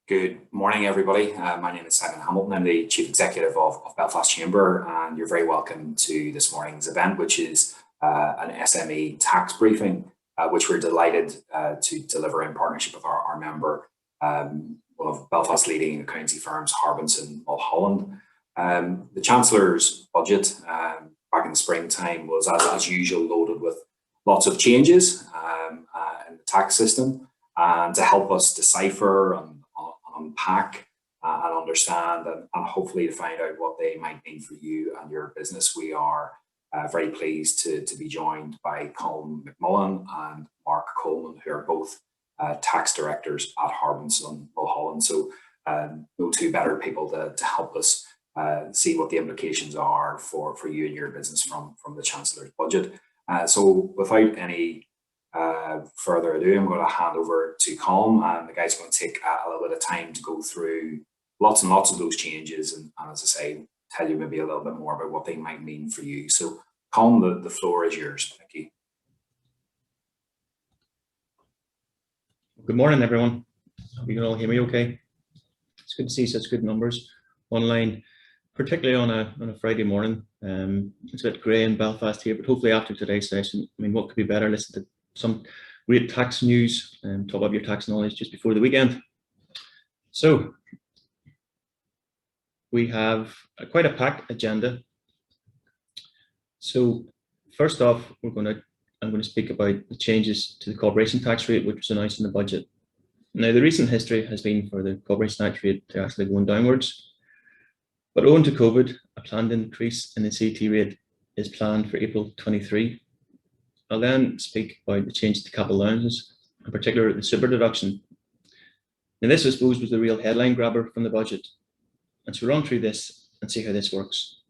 Good morning, everybody. My name is Simon Hamilton. I'm the Chief Executive of Belfast Chamber, and you're very welcome to this morning's event, which is an SME Tax Briefing, which we're delighted to deliver in partnership with our member, one of Belfast's leading accountancy firms, Harbinson Mulholland. The Chancellor's budget back in the springtime was, as usual, loaded with lots of changes in the tax system, and to help us decipher and unpack and understand and hopefully to find out what they might mean for you and your business. We are very pleased to be joined by Colm McMullan and Mark Coleman, who are both tax directors at Harbinson Mulholland. So no two better people to help us see what the implications are for you and your business from the Chancellor's budget. So without any further ado, I'm going to hand over to Colm, and the guys are going to take a little bit of time to go through lots and lots of those changes, and as I say, tell you maybe a little bit more about what they might mean for you. So Colm, the floor is yours. Thank you. Good morning, everyone. You can all hear me okay? It's good to see such good numbers online, particularly on a Friday morning. It's a bit grey in Belfast here, but hopefully after today's session, I mean, what could be better? Listen to some great tax news and top up your tax knowledge just before the weekend. So we have quite a packed agenda. So first off, I'm going to speak about the changes to the corporation tax rate, which was announced in the budget. Now, the recent history has been for the corporation tax rate to actually going downwards, but owing to COVID, a planned increase in the CT rate is planned for April 23. I'll then speak about the change to capital allowances, in particular the Super Deduction. Now, this, I suppose, was the real headline grabber from the budget. And so run through this and see how this works.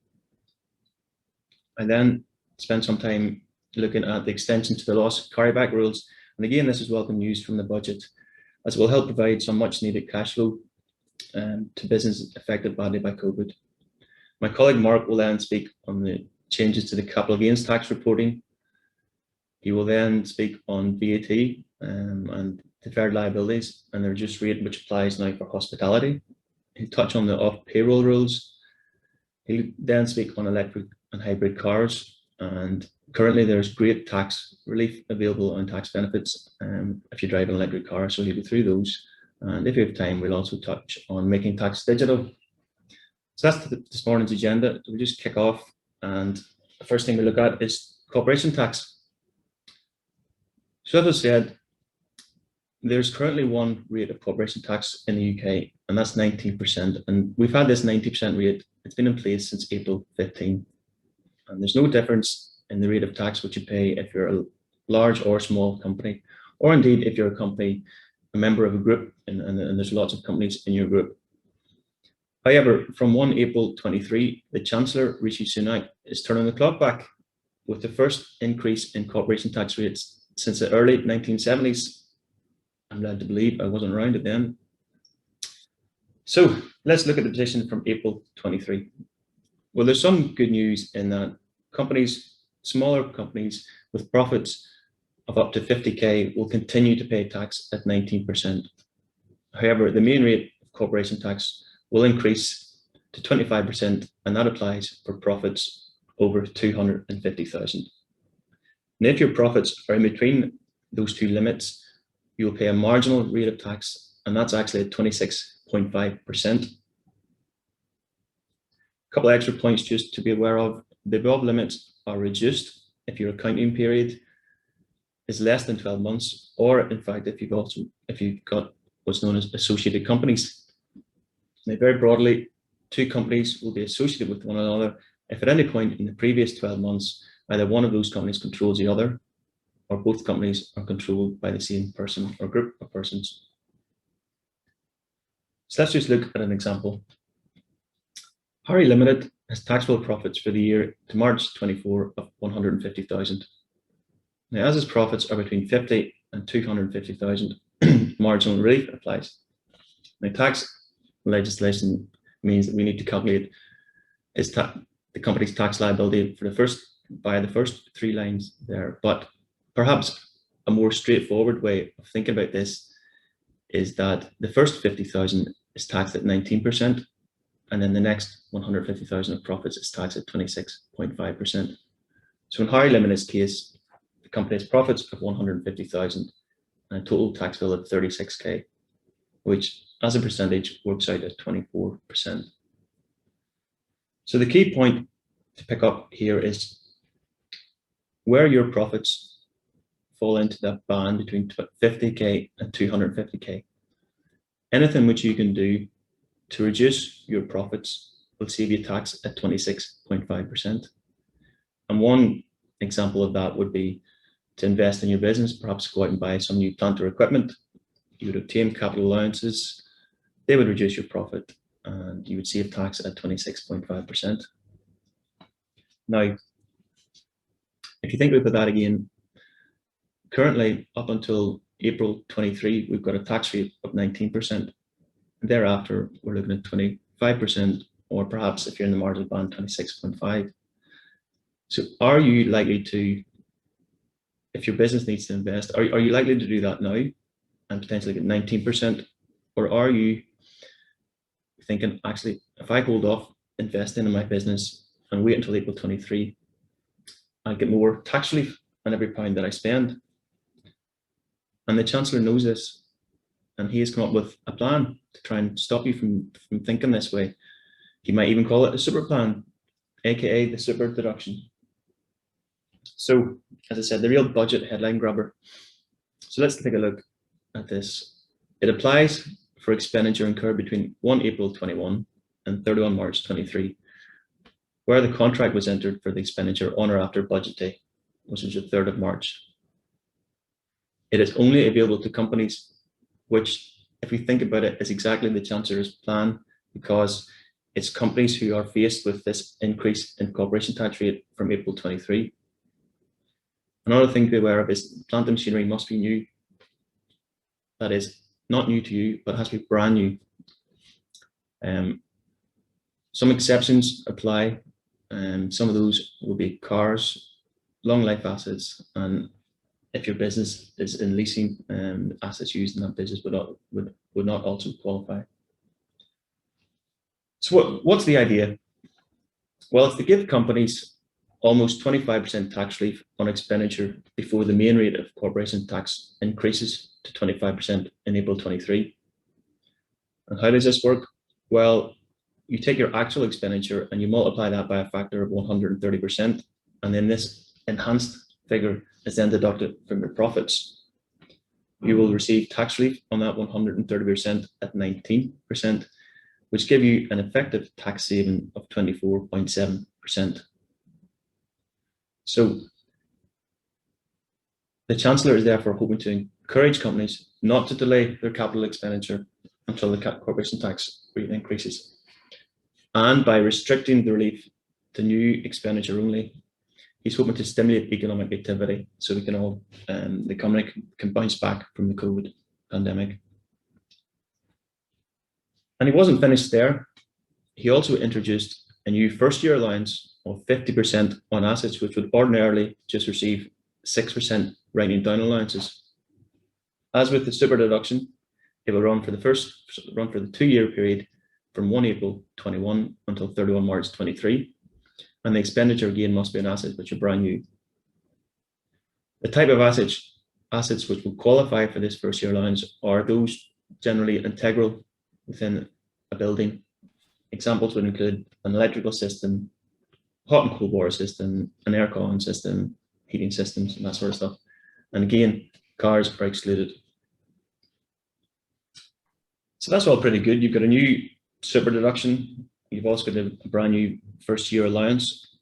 I then spend some time looking at the extension to the loss carryback rules. And again, this is welcome news from the budget, as it will help provide some much needed cash flow to businesses affected badly by COVID. My colleague Mark will then speak on the changes to the capital gains tax reporting. He will then speak on VAT and deferred liabilities and the reduced rate which applies now for hospitality. He'll touch on the off-payroll rules. He'll then speak on electric and hybrid cars, and currently there's great tax relief available on tax benefits if you drive an electric car, so he'll go through those. And if you have time, we'll also touch on making tax digital. So that's this morning's agenda. We'll just kick off, and the first thing we look at is corporation tax. So as I said, there's currently one rate of corporation tax in the UK, and that's 19%. And we've had this 90% rate, it's been in place since April 15. And there's no difference in the rate of tax which you pay if you're a large or small company, or indeed if you're a company, a member of a group, and there's lots of companies in your group. However, from 1 April 23, the Chancellor, Rishi Sunak, is turning the clock back with the first increase in corporation tax rates since the early 1970s. I'm glad to believe I wasn't around it then. So let's look at the position from April 23. Well, there's some good news in that companies, smaller companies with profits of up to 50k will continue to pay tax at 19%. However, the main rate of corporation tax will increase to 25%, and that applies for profits over 250,000. And if your profits are in between those two limits, you will pay a marginal rate of tax, and that's actually at 26.5%. A couple of extra points just to be aware of. The above limits are reduced if your accounting period is less than 12 months, or in fact, if you've got what's known as associated companies. Now, very broadly, two companies will be associated with one another if at any point in the previous 12 months, either one of those companies controls the other, or both companies are controlled by the same person or group of persons. So let's just look at an example. Harry Limited has taxable profits for the year to March 24 of 150,000. Now, as his profits are between 50 and 250,000, marginal relief applies. Now, tax legislation means that we need to calculate the company's tax liability for the first three lines there, but Perhaps a more straightforward way of thinking about this is that the first 50,000 is taxed at 19%, and then the next 150,000 of profits is taxed at 26.5%. So in Harry Limon's case, the company has profits of 150,000 and a total tax bill of 36k, which as a percentage works out at 24%. So the key point to pick up here is where your profits fall into that band between 50k and 250k. Anything which you can do to reduce your profits will save you tax at 26.5%. And one example of that would be to invest in your business, perhaps go out and buy some new plant or equipment. You would obtain capital allowances, they would reduce your profit, and you would save tax at 26.5%. Now, if you think about that again, currently up until April 23, we've got a tax rate of 19%. Thereafter, we're looking at 25%, or perhaps if you're in the marginal band, 26.5%. So are you likely to, if your business needs to invest, are you likely to do that now and potentially get 19%? Or are you thinking, actually, if I hold off investing in my business and wait until April 23, I get more tax relief on every pound that I spend? And the Chancellor knows this, and he has come up with a plan to try and stop you from thinking this way. He might even call it a super plan, aka the Super Deduction. So, as I said, the real budget headline grabber. So let's take a look at this. It applies for expenditure incurred between 1 April 21 and 31 March 23, where the contract was entered for the expenditure on or after budget day, which is the 3rd of March. It is only available to companies which, if we think about it, is exactly the Chancellor's plan, because it's companies who are faced with this increase in corporation tax rate from April 23. Another thing to be aware of is plant and machinery must be new. That is not new to you, but has to be brand new. Some exceptions apply, and some of those will be cars, long life assets, and if your business is in leasing, assets used in that business would not also qualify. So what's the idea? Well, it's to give companies almost 25% tax relief on expenditure before the main rate of corporation tax increases to 25% in April 23. And how does this work? Well, you take your actual expenditure and you multiply that by a factor of 130%, and then this enhanced figure is then deducted from your profits. You will receive tax relief on that 130% at 19%, which give you an effective tax saving of 24.7%. So the Chancellor is therefore hoping to encourage companies not to delay their capital expenditure until the corporation tax rate increases. And by restricting the relief to new expenditure only, he's hoping to stimulate economic activity so we can all, the economy can bounce back from the COVID pandemic. And he wasn't finished there. He also introduced a new first-year allowance of 50% on assets which would ordinarily just receive 6% writing down allowances. As with the super deduction, it will run for the 2-year period from 1 April 21 until 31 March 23. And the expenditure again must be on assets which are brand new. The type of assets which will qualify for this first year allowance are those generally integral within a building. Examples would include an electrical system, hot and cold water system, an aircon system, heating systems, and that sort of stuff. And again, cars are excluded. So that's all pretty good. You've got a new super deduction. You've also got a brand new first year allowance.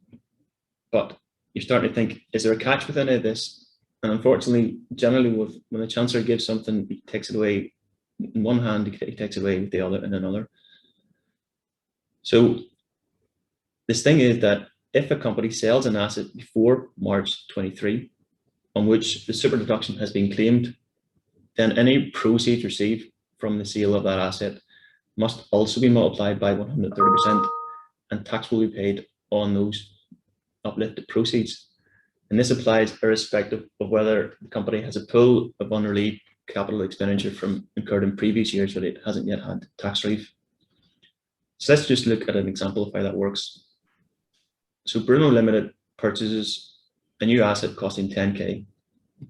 But you're starting to think, is there a catch with any of this? And unfortunately, generally when the Chancellor gives something, he takes it away in one hand, he takes it away with the other in another. So this thing is that if a company sells an asset before March 23, on which the super deduction has been claimed, then any proceeds received from the sale of that asset must also be multiplied by 130%, and tax will be paid on those uplifted proceeds. And this applies irrespective of whether the company has a pool of unrelieved capital expenditure from incurred in previous years that it hasn't yet had tax relief. So let's just look at an example of how that works. So Bruno Limited purchases a new asset costing 10k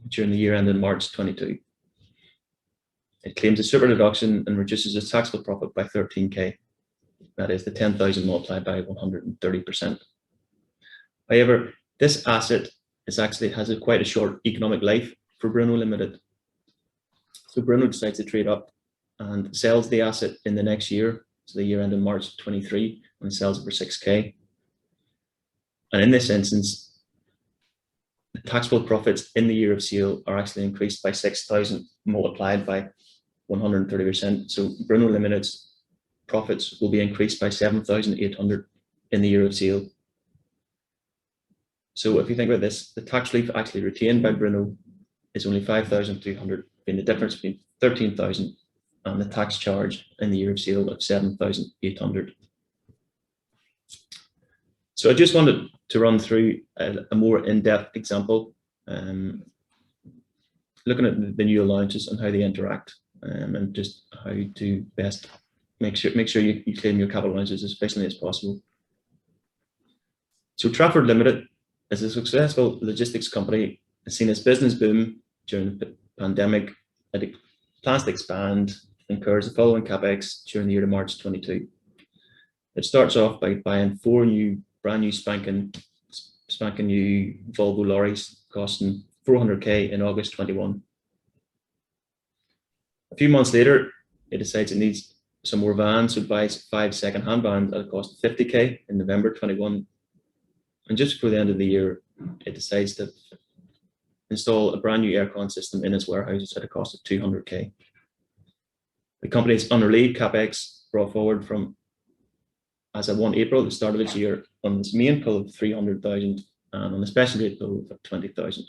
during the year ended March 22. It claims a super deduction and reduces its taxable profit by 13k. That is the 10,000 multiplied by 130%. However, this asset has quite a short economic life for Bruno Limited. So Bruno decides to trade up and sells the asset in the next year, so the year ended March 23, and sells it for 6k. And in this instance, the taxable profits in the year of sale are actually increased by 6,000 multiplied by 130%. So Bruno Limited's profits will be increased by 7,800 in the year of sale. So if you think about this, the tax relief actually retained by Bruno is only 5,200, being the difference between 13,000 and the tax charge in the year of sale of 7,800. So I just wanted to run through a more in-depth example, looking at the new allowances and how they interact, and just how to best make sure you claim your capital allowances as efficiently as possible. So Trafford Limited is a successful logistics company, has seen its business boom during the pandemic. It plans to expand, incurs the following capex during the year to March 22. It starts off by buying 4 brand new spanking new Volvo lorries costing 400k in August 21. A few months later, it decides it needs some more vans, so it buys 5 second-hand vans at a cost of 50k in November 21. And just before the end of the year, it decides to install a brand new aircon system in its warehouses at a cost of 200k. The company's unrelieved capex brought forward from, as at 1 April, the start of its year, on this main pool of 300,000 and on the special rate pool of 20,000.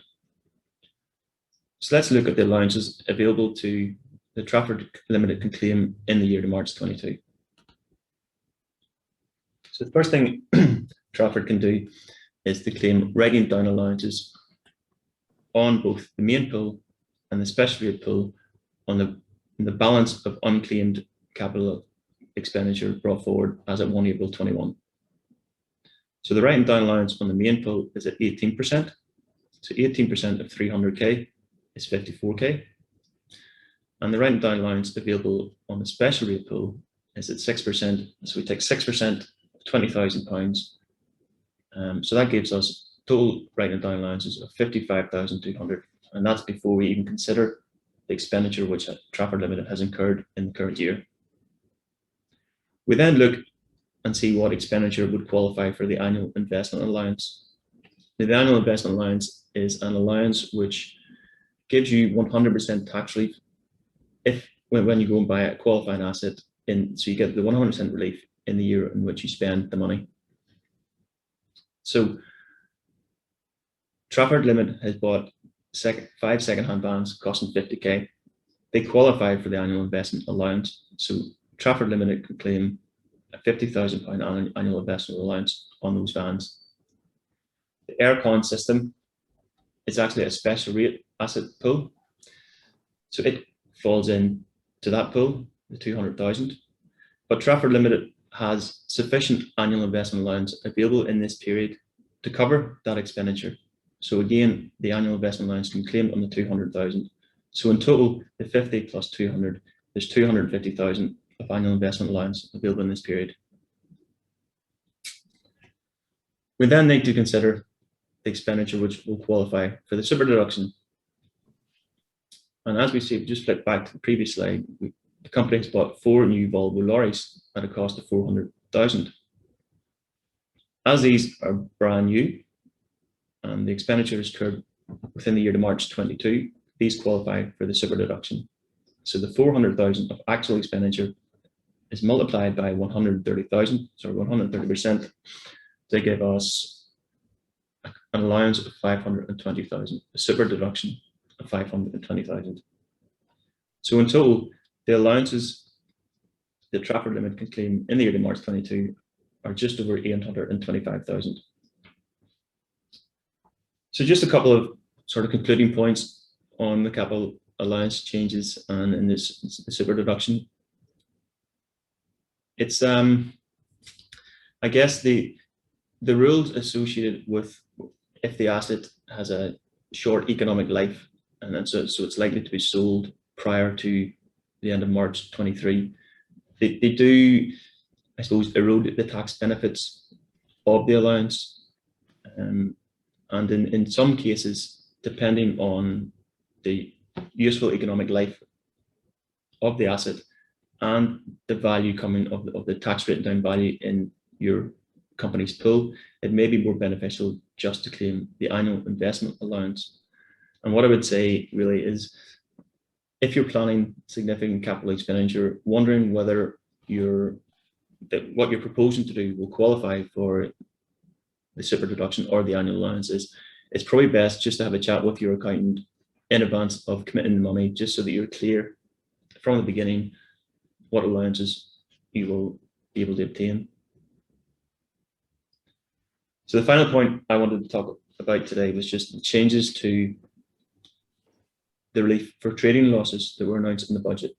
So let's look at the allowances available to the Trafford Limited can claim in the year to March 22. So the first thing Trafford can do is to claim writing down allowances on both the main pool and the special rate pool on the balance of unclaimed capital expenditure brought forward as at 1 April 21. So the writing down allowance on the main pool is at 18%. So 18% of 300k is 54k. And the writing down allowance available on the special rate pool is at 6%. So we take 6% of £20,000. So that gives us total writing down allowances of 55,200. And that's before we even consider the expenditure which Trafford Limited has incurred in the current year. We then look and see what expenditure would qualify for the annual investment allowance. The annual investment allowance is an allowance which gives you 100% tax relief when you go and buy a qualifying asset, so you get the 100% relief in the year in which you spend the money. So Trafford Limited has bought 5 second-hand vans costing 50k. They qualify for the annual investment allowance. So Trafford Limited can claim a £50,000 annual investment allowance on those vans. The aircon system is actually a special rate asset pool. So it falls into that pool, the 200,000. But Trafford Limited has sufficient annual investment allowance available in this period to cover that expenditure. So again, the annual investment allowance can be claimed on the 200,000. So in total, the 50 plus 200, there's 250,000 of annual investment allowance available in this period. We then need to consider the expenditure which will qualify for the super deduction. And as we see, just flick back to the previous slide, the company has bought 4 new Volvo lorries at a cost of 400,000. As these are brand new and the expenditure is incurred within the year to March 22, these qualify for the super deduction. So the 400,000 of actual expenditure is multiplied by 130,000, so 130%, to give us an allowance of 520,000, a super deduction of 520,000. So in total, the allowances that Trafford Limited can claim in the year to March 22 are just over 825,000. So just a couple of sort of concluding points on the capital allowance changes and in this super deduction. It's I guess the rules associated with if the asset has a short economic life, and so it's likely to be sold prior to the end of March 23. They do, I suppose, erode the tax benefits of the allowance, and in some cases, depending on the useful economic life of the asset and the value coming of the tax written down value in your company's pool, it may be more beneficial just to claim the annual investment allowance. And what I would say really is, if you're planning significant capital expenditure, wondering whether what you're proposing to do will qualify for the super deduction or the annual allowances, it's probably best just to have a chat with your accountant in advance of committing the money, just so that you're clear from the beginning what allowances you will be able to obtain. So the final point I wanted to talk about today was just the changes to the relief for trading losses that were announced in the budget.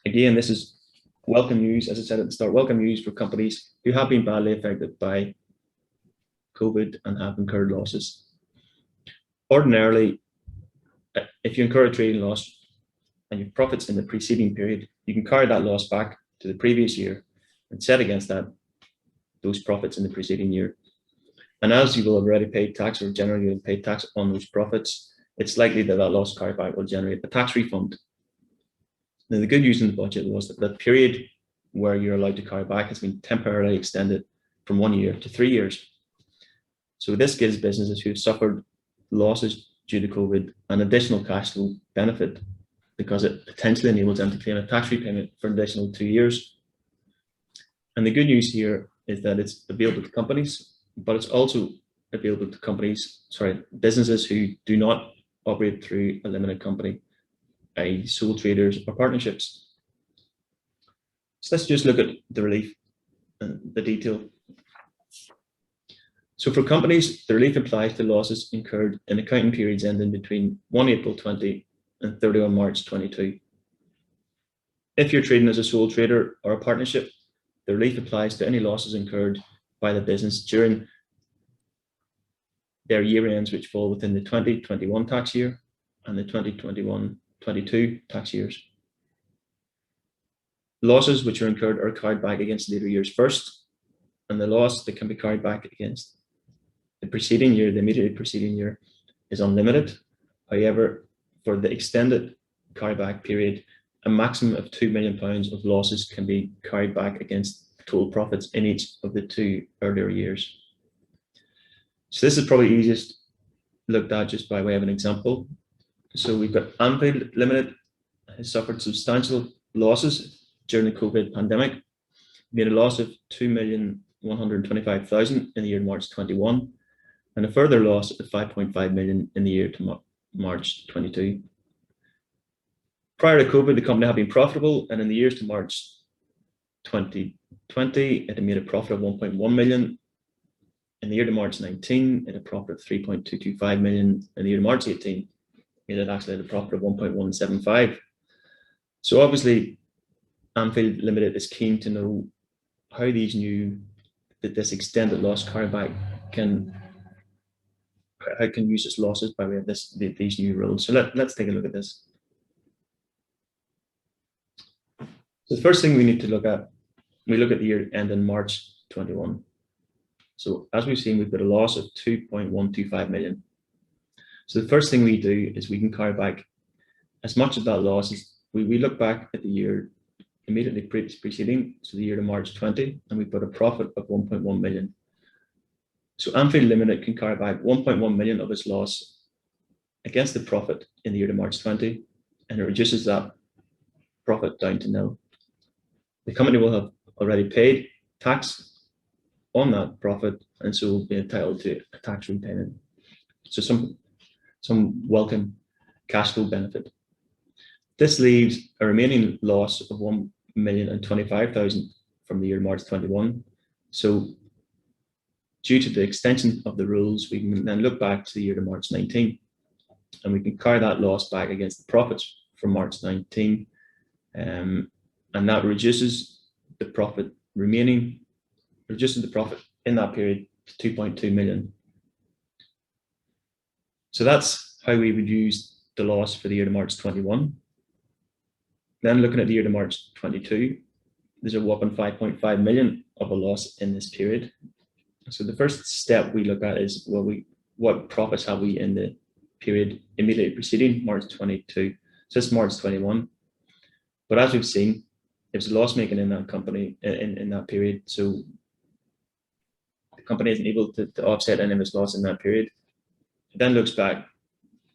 Again, this is welcome news, as I said at the start, welcome news for companies who have been badly affected by COVID and have incurred losses. Ordinarily, if you incur a trading loss and your profits in the preceding period, you can carry that loss back to the previous year and set against that those profits in the preceding year. And as you will have already paid tax, or generally you'll pay tax on those profits, it's likely that that loss carryback will generate a tax refund. Now, the good news in the budget was that the period where you're allowed to carry back has been temporarily extended from 1 year to 3 years. So this gives businesses who have suffered losses due to COVID an additional cash flow benefit, because it potentially enables them to claim a tax repayment for an additional 2 years. And the good news here is that it's available to companies, but it's also available to businesses who do not operate through a limited company, i.e. sole traders or partnerships. So let's just look at the relief and the detail. So for companies, the relief applies to losses incurred in accounting periods ending between 1 April 20 and 31 March 22. If you're trading as a sole trader or a partnership, the relief applies to any losses incurred by the business during their year ends, which fall within the 2021 tax year and the 2021-22 tax years. Losses which are incurred are carried back against later years first, and the loss that can be carried back against the preceding year, the immediately preceding year, is unlimited. However, for the extended carryback period, a maximum of £2 million of losses can be carried back against total profits in each of the 2 earlier years. So this is probably easiest looked at just by way of an example. So we've got Anfield Limited has suffered substantial losses during the COVID pandemic, made a loss of £2,125,000 in the year March 21, and a further loss of £5.5 million in the year to March 22. Prior to COVID, the company had been profitable, and in the years to March 2020, it had made a profit of £1.1 million. In the year to March 19, it had a profit of £3.225 million. In the year to March 18, it had actually had a profit of £1.175. So obviously, Anfield Limited is keen to know how this extended loss carryback can use its losses by way of these new rules. So let's take a look at this. So the first thing we need to look at, we look at the year ending March 21. So as we've seen, we've got a loss of 2.125 million. So the first thing we do is we can carry back as much of that loss as we look back at the year immediately preceding, so the year to March 20, and we've got a profit of 1.1 million. So Anfield Limited can carry back 1.1 million of its loss against the profit in the year to March 20, and it reduces that profit down to nil. The company will have already paid tax on that profit, and so will be entitled to a tax repayment. So some welcome cash flow benefit. This leaves a remaining loss of 1,025,000 from the year March 21. So due to the extension of the rules, we can then look back to the year to March 19, and we can carry that loss back against the profits from March 19, and that reduces the profit in that period to 2.2 million. So that's how we would use the loss for the year to March 21. Then looking at the year to March 22, there's a whopping 5.5 million of a loss in this period. So the first step we look at is, well, what profits have we in the period immediately preceding March 22? So it's March 21. But as we've seen, it was loss making in that company in that period. So the company isn't able to offset any of its loss in that period. It then looks back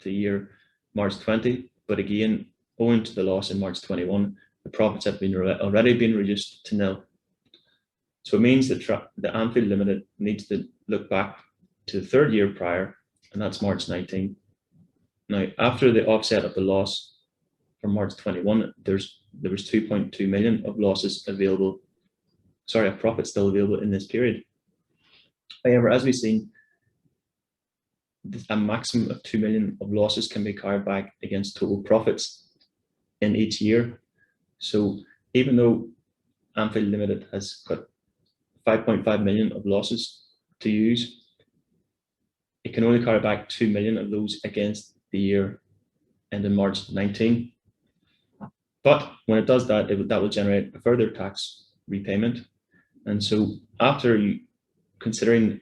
to the year March 20, but again, owing to the loss in March 21, the profits have already been reduced to nil. So it means that the Anfield Limited needs to look back to the third year prior, and that's March 19. Now, after the offset of the loss from March 21, there was 2.2 million of losses available, a profit still available in this period. However, as we've seen, a maximum of 2 million of losses can be carried back against total profits in each year. So even though Anfield Limited has got 5.5 million of losses to use, it can only carry back 2 million of those against the year ending March 19. But when it does that, that will generate a further tax repayment. And so after considering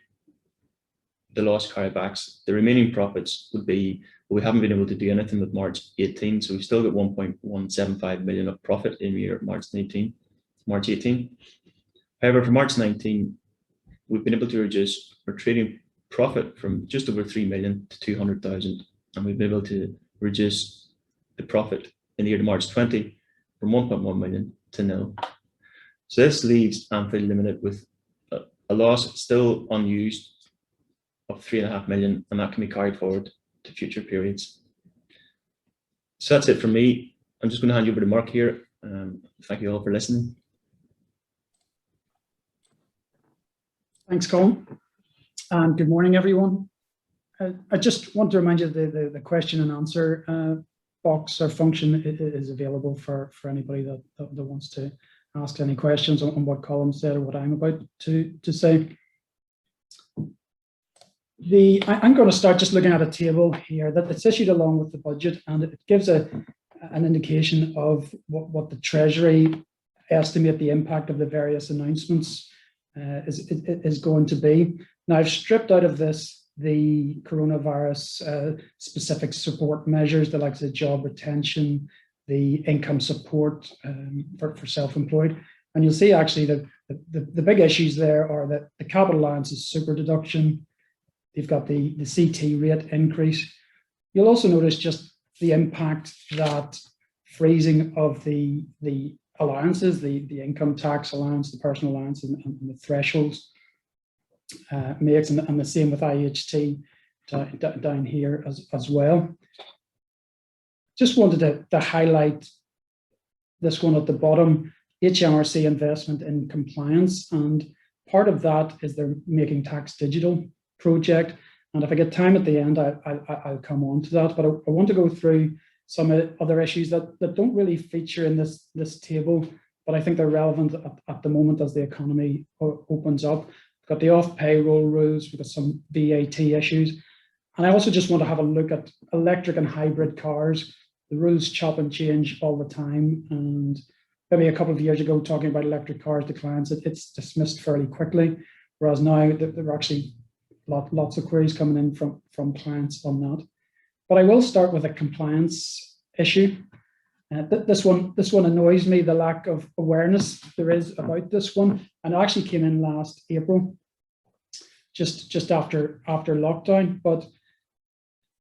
the loss carrybacks, the remaining profits would be, we haven't been able to do anything with March 18, so we've still got 1.175 million of profit in the year March 18. However, for March 19, we've been able to reduce our trading profit from just over 3 million to 200,000, and we've been able to reduce the profit in the year to March 20 from 1.1 million to nil. So this leaves Anfield Limited with a loss still unused of 3.5 million, and that can be carried forward to future periods. So that's it from me. I'm just going to hand you over to Mark here. Thank you all for listening. Thanks, Colm. And good morning, everyone. I just want to remind you the question and answer box or function is available for anybody that wants to ask any questions on what Colm said or what I'm about to say. I'm going to start just looking at a table here that's issued along with the budget, and it gives an indication of what the Treasury estimate the impact of the various announcements is going to be. Now, I've stripped out of this the coronavirus specific support measures, the likes of job retention, the income support for self-employed, and you'll see actually the big issues there are that the capital allowances super deduction. You've got the CT rate increase. You'll also notice just the impact that freezing of the allowances, the income tax allowance, the personal allowance, and the thresholds makes, and the same with IHT down here as well. Just wanted to highlight this one at the bottom, HMRC investment in compliance, and part of that is their Making Tax Digital project, and if I get time at the end, I'll come on to that, but I want to go through some other issues that don't really feature in this table, but I think they're relevant at the moment as the economy opens up. We've got the off-payroll rules, we've got some VAT issues, and I also just want to have a look at electric and hybrid cars. The rules chop and change all the time, and maybe a couple of years ago, talking about electric cars to clients, it's dismissed fairly quickly, whereas now there are actually lots of queries coming in from clients on that. But I will start with a compliance issue. This one annoys me, the lack of awareness there is about this one, and it actually came in last April, just after lockdown. But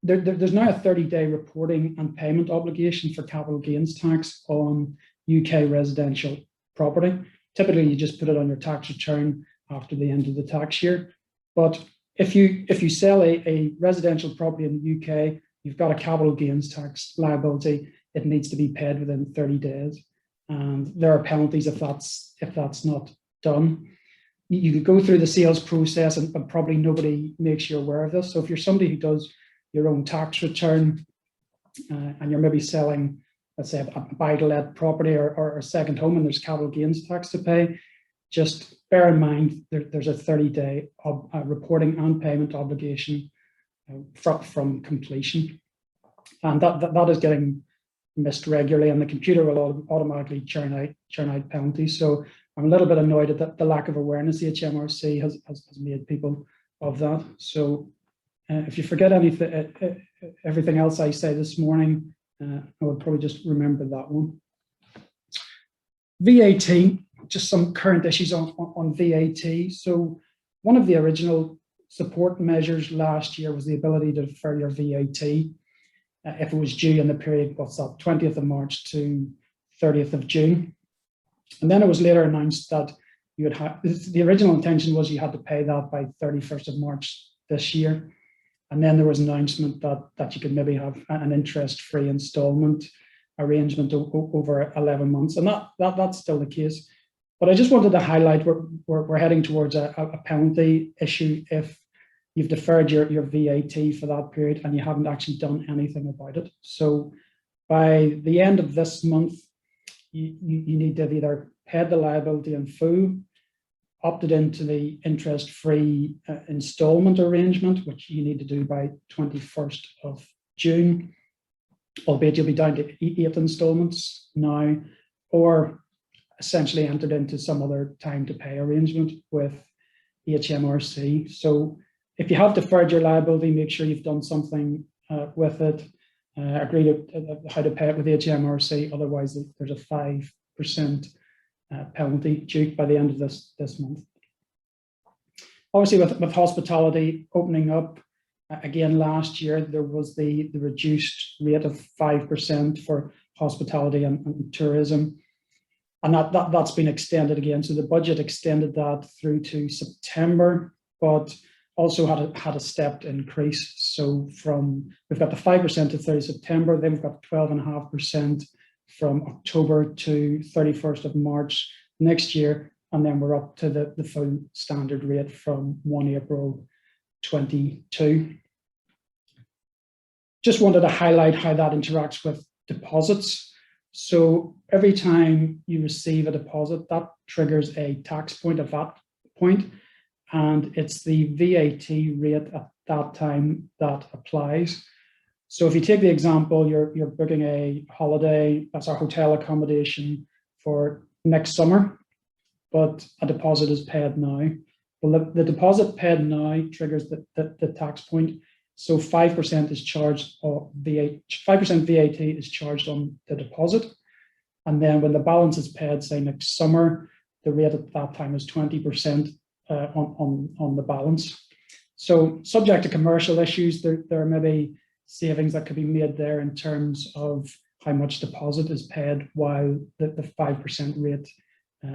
there's now a 30-day reporting and payment obligation for capital gains tax on UK residential property. Typically, you just put it on your tax return after the end of the tax year. But if you sell a residential property in the UK, you've got a capital gains tax liability. It needs to be paid within 30 days, and there are penalties if that's not done. you could go through the sales process and probably nobody makes you aware of this. So if you're somebody who does your own tax return and you're maybe selling, let's say, a buy-to-let property or a second home and there's capital gains tax to pay, just bear in mind there's a 30-day reporting and payment obligation from completion. And that is getting missed regularly, and the computer will automatically churn out penalties. So I'm a little bit annoyed at the lack of awareness the HMRC has made people of that. So if you forget everything else I say this morning, I would probably just remember that one. VAT, just some current issues on VAT. So one of the original support measures last year was the ability to defer your VAT if it was due in the period, what's that, 20th of March to 30th of June. And then it was later announced that you would have, the original intention was you had to pay that by 31st of March this year. And then there was an announcement that you could maybe have an interest-free installment arrangement over 11 months. And that's still the case. But I just wanted to highlight we're heading towards a penalty issue if you've deferred your VAT for that period and you haven't actually done anything about it. So by the end of this month, you need to have either paid the liability in full, opted into the interest-free installment arrangement, which you need to do by 21st of June, albeit you'll be down to 8 installments now, or essentially entered into some other time to pay arrangement with HMRC. So if you have deferred your liability, make sure you've done something with it. Agree to how to pay it with HMRC. Otherwise, there's a 5% penalty due by the end of this month. Obviously, with hospitality opening up again last year, there was the reduced rate of 5% for hospitality and tourism, and that's been extended again. So the budget extended that through to September, but also had a stepped increase. So we've got the 5% to 30 September, then we've got 12.5% from October to 31st of March next year, and then we're up to the full standard rate from 1 April 22. Just wanted to highlight how that interacts with deposits. So every time you receive a deposit, that triggers a tax point, a VAT point, and it's the VAT rate at that time that applies. So if you take the example, you're booking a holiday, that's our hotel accommodation for next summer, but a deposit is paid now. Well, the deposit paid now triggers the tax point. So 5% is charged, or 5% VAT is charged on the deposit. And then when the balance is paid, say next summer, the rate at that time is 20% on the balance. So subject to commercial issues, there are maybe savings that could be made there in terms of how much deposit is paid while the 5% rate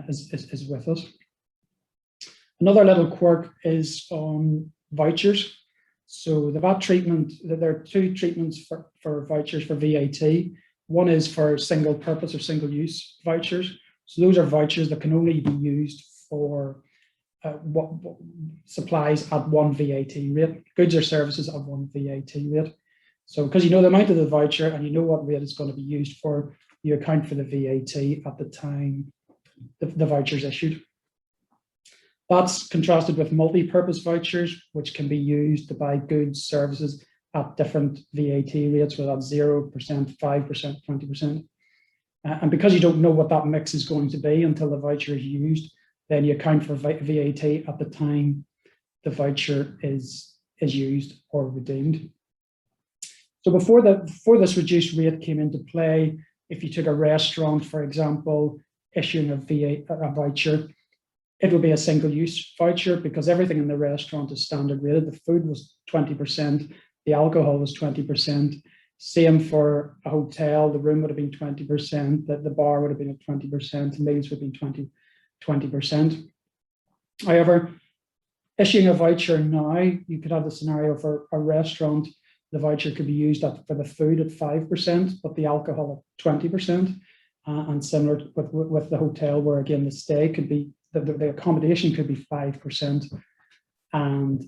is with us. Another little quirk is on vouchers. So the VAT treatment, there are 2 treatments for vouchers for VAT. One is for single purpose or single use vouchers. So those are vouchers that can only be used for what supplies at 1 VAT rate, goods or services at 1 VAT rate. So because you know the amount of the voucher and you know what rate it's going to be used for, you account for the VAT at the time the voucher is issued. That's contrasted with multi-purpose vouchers, which can be used to buy goods, services at different VAT rates, whether that's 0%, 5%, 20%. And because you don't know what that mix is going to be until the voucher is used, then you account for VAT at the time the voucher is used or redeemed. So before this reduced rate came into play, if you took a restaurant, for example, issuing a voucher, it would be a single-use voucher because everything in the restaurant is standard rated. The food was 20%, the alcohol was 20%. Same for a hotel, the room would have been 20%, the bar would have been at 20%, meals would have been 20%. However, issuing a voucher now, you could have the scenario for a restaurant, the voucher could be used for the food at 5%, but the alcohol at 20%. And similar with the hotel, where again the stay could be the accommodation could be 5%, and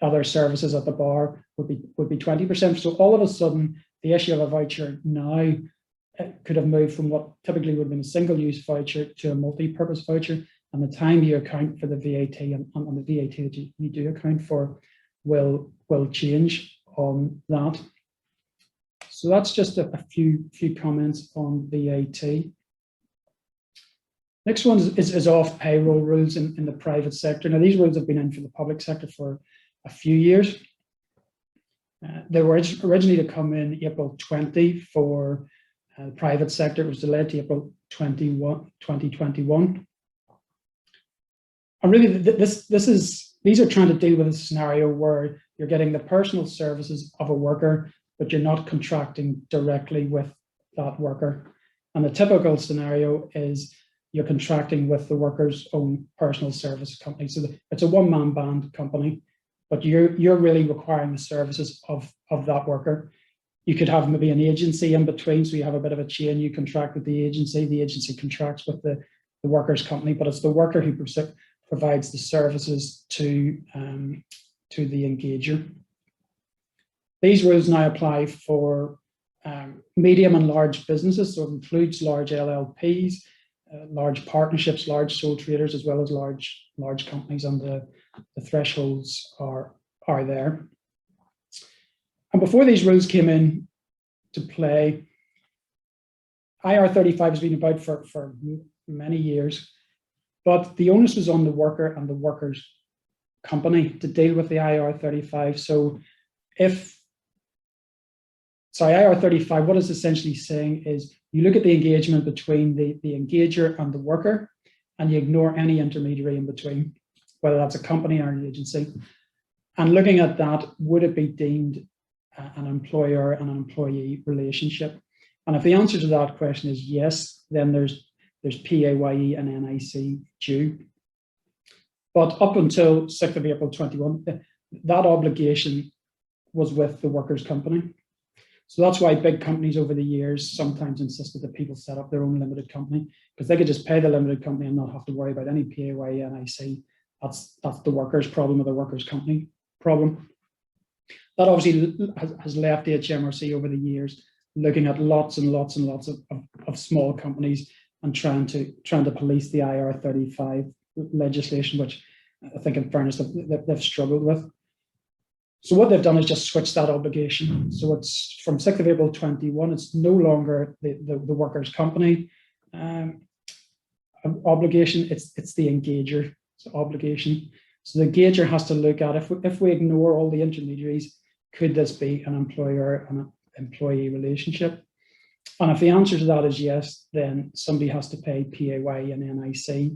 other services at the bar would be 20%. So all of a sudden, the issue of a voucher now could have moved from what typically would have been a single-use voucher to a multi-purpose voucher, and the time you account for the VAT and the VAT that you do account for will change on that. So that's just a few comments on VAT. Next one is off payroll rules in the private sector. Now, these rules have been in for the public sector for a few years. They were originally to come in April 20 for the private sector. It was delayed to April 2021. And really, these are trying to deal with a scenario where you're getting the personal services of a worker, but you're not contracting directly with that worker. And the typical scenario is you're contracting with the worker's own personal service company. So it's a one-man band company, but you're really requiring the services of that worker. You could have maybe an agency in between, so you have a bit of a chain. You contract with the agency contracts with the worker's company, but it's the worker who provides the services to the engager. These rules now apply for medium and large businesses, so it includes large LLPs, large partnerships, large sole traders, as well as large companies, and the thresholds are there. And before these rules came in to play, IR35 has been about for many years, but the onus was on the worker and the worker's company to deal with the IR35. So IR35, what it's essentially saying is you look at the engagement between the engager and the worker, and you ignore any intermediary in between, whether that's a company or an agency. And looking at that, would it be deemed an employer and an employee relationship? And if the answer to that question is yes, then there's PAYE and NIC due. But up until 6th of April 21, that obligation was with the worker's company. So that's why big companies over the years sometimes insisted that people set up their own limited company, because they could just pay the limited company and not have to worry about any PAYE, NIC. That's the worker's problem or the worker's company problem. That obviously has left the HMRC over the years looking at lots and lots and lots of small companies and trying to police the IR35 legislation, which I think in fairness they've struggled with. So what they've done is just switch that obligation. So it's from 6th of April 21, it's no longer the worker's company obligation, it's the engager's obligation. So the engager has to look at, if we ignore all the intermediaries, could this be an employer and an employee relationship? And if the answer to that is yes, then somebody has to pay PAYE and NIC.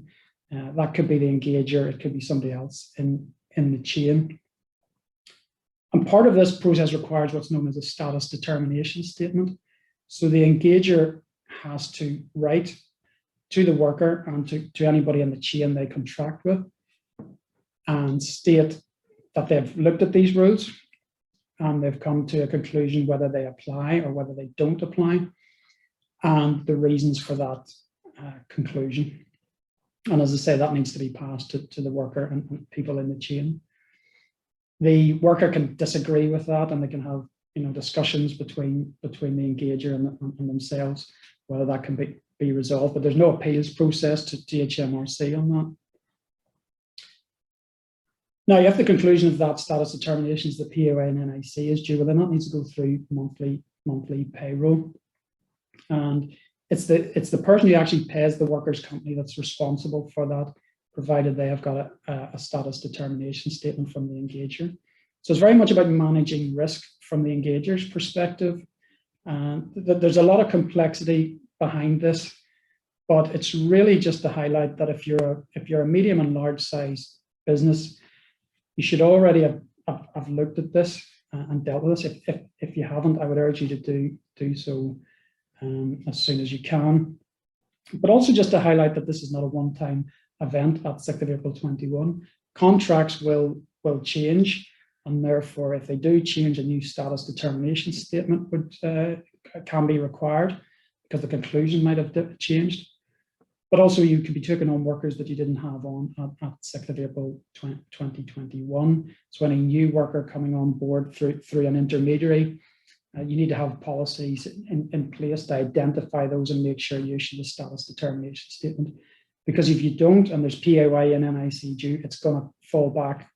That could be the engager, it could be somebody else in the chain. And part of this process requires what's known as a status determination statement. So the engager has to write to the worker and to anybody in the chain they contract with and state that they've looked at these rules and they've come to a conclusion whether they apply or whether they don't apply, and the reasons for that conclusion. And as I say, that needs to be passed to the worker and people in the chain. The worker can disagree with that, and they can have discussions between the engager and themselves, whether that can be resolved. But there's no appeals process to HMRC on that. Now, if the conclusion of that status determination is the PAYE and NIC is due, well, then that needs to go through monthly payroll, and it's the person who actually pays the worker's company that's responsible for that, provided they have got a status determination statement from the engager. So it's very much about managing risk from the engager's perspective. There's a lot of complexity behind this, but it's really just to highlight that if you're a medium and large size business, you should already have looked at this and dealt with this. If you haven't, I would urge you to do so as soon as you can. But also just to highlight that this is not a one-time event at 6th of April 21. Contracts will change, and therefore if they do change, a new status determination statement can be required because the conclusion might have changed. but also you could be taking on workers that you didn't have on at 6th of April 2021. So any new worker coming on board through an intermediary, you need to have policies in place to identify those and make sure you issue the status determination statement. Because if you don't, and there's PAYE and NIC due, it's going to fall back.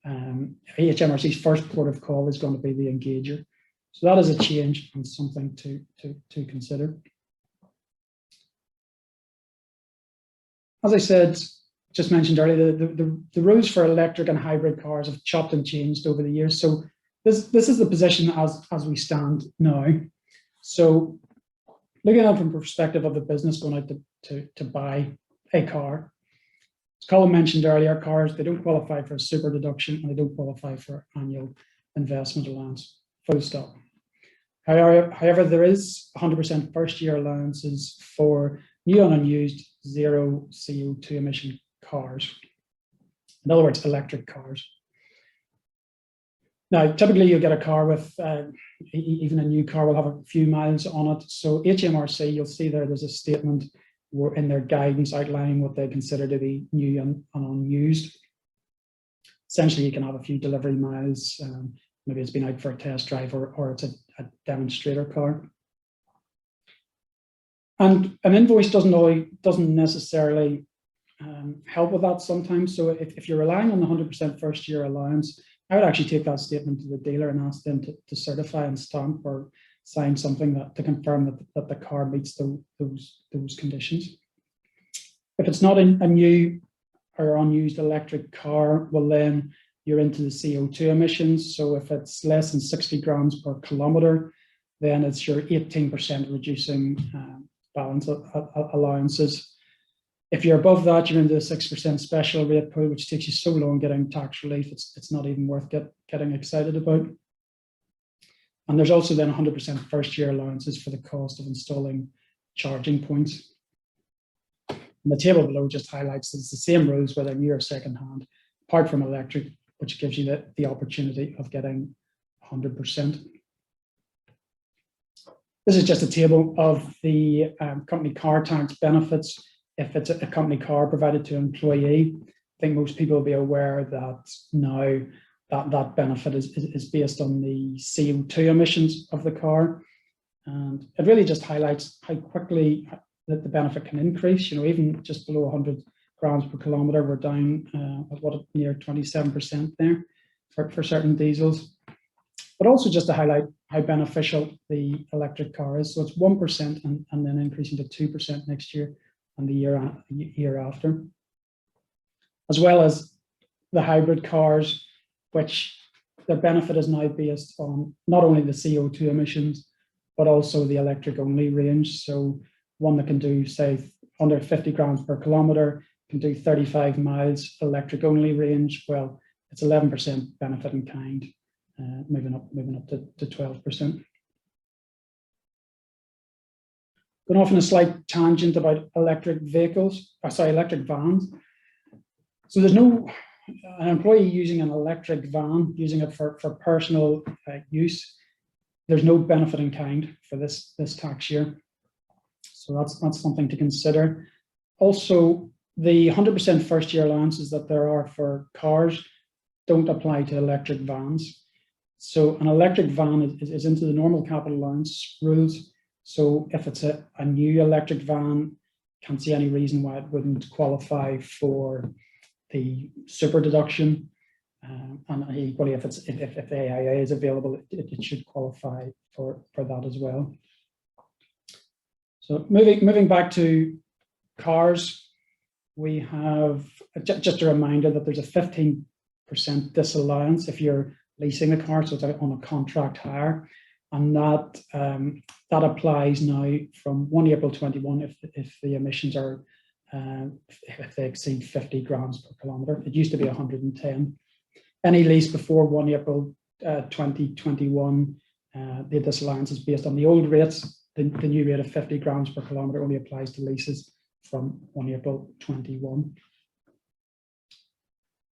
HMRC's first port of call is going to be the engager. So that is a change and something to consider. As I said, just mentioned earlier, the rules for electric and hybrid cars have chopped and changed over the years. So this is the position as we stand now. So looking at it from the perspective of the business going out to buy a car, as Colm mentioned earlier, cars, they don't qualify for a super deduction and they don't qualify for annual investment allowance, full stop. However, there is 100% first year allowances for new and unused zero CO2 emission cars. In other words, electric cars. Now, typically you'll get a car with, even a new car will have a few miles on it. So HMRC, you'll see there's a statement in their guidance outlining what they consider to be new and unused. Essentially, you can have a few delivery miles. Maybe it's been out for a test drive or it's a demonstrator car. And an invoice doesn't necessarily help with that sometimes. So if you're relying on the 100% first year allowance, I would actually take that statement to the dealer and ask them to certify and stamp or sign something to confirm that the car meets those conditions. If it's not a new or unused electric car, well then you're into the CO2 emissions. So if it's less than 60 grams per kilometre, then it's your 18% reducing balance allowances. If you're above that, you're into a 6% special rate pool, which takes you so long getting tax relief, it's not even worth getting excited about. And there's also then 100% first year allowances for the cost of installing charging points. And the table below just highlights that it's the same rules whether new or second hand, apart from electric, which gives you the opportunity of getting 100%. This is just a table of the company car tax benefits. If it's a company car provided to an employee, I think most people will be aware that now that benefit is based on the CO2 emissions of the car. And it really just highlights how quickly that the benefit can increase. You know, even just below 100 grams per kilometre, we're down near 27% there for certain diesels. But also just to highlight how beneficial the electric car is. So it's 1% and then increasing to 2% next year and the year after. As well as the hybrid cars, which their benefit is now based on not only the CO2 emissions, but also the electric only range. So one that can do, say, under 50 grams per kilometre, can do 35 miles electric only range. Well, it's 11% benefit in kind, moving up to 12%. Going off on a slight tangent about electric vans. So there's no an employee using an electric van, using it for personal use. There's no benefit in kind for this tax year. So that's something to consider. Also, the 100% first year allowances that there are for cars don't apply to electric vans. So an electric van is into the normal capital allowance rules. So if it's a new electric van, can't see any reason why it wouldn't qualify for the super deduction. And equally, if the AIA is available, it should qualify for that as well. So moving back to cars, we have just a reminder that there's a 15% disallowance if you're leasing a car, so it's on a contract hire, and that applies now from 1 April 21 if the emissions are if they exceed 50 grams per kilometre. It used to be 110. Any lease before 1 April 2021, the disallowance is based on the old rates. The new rate of 50 grams per kilometre only applies to leases from 1 April 21.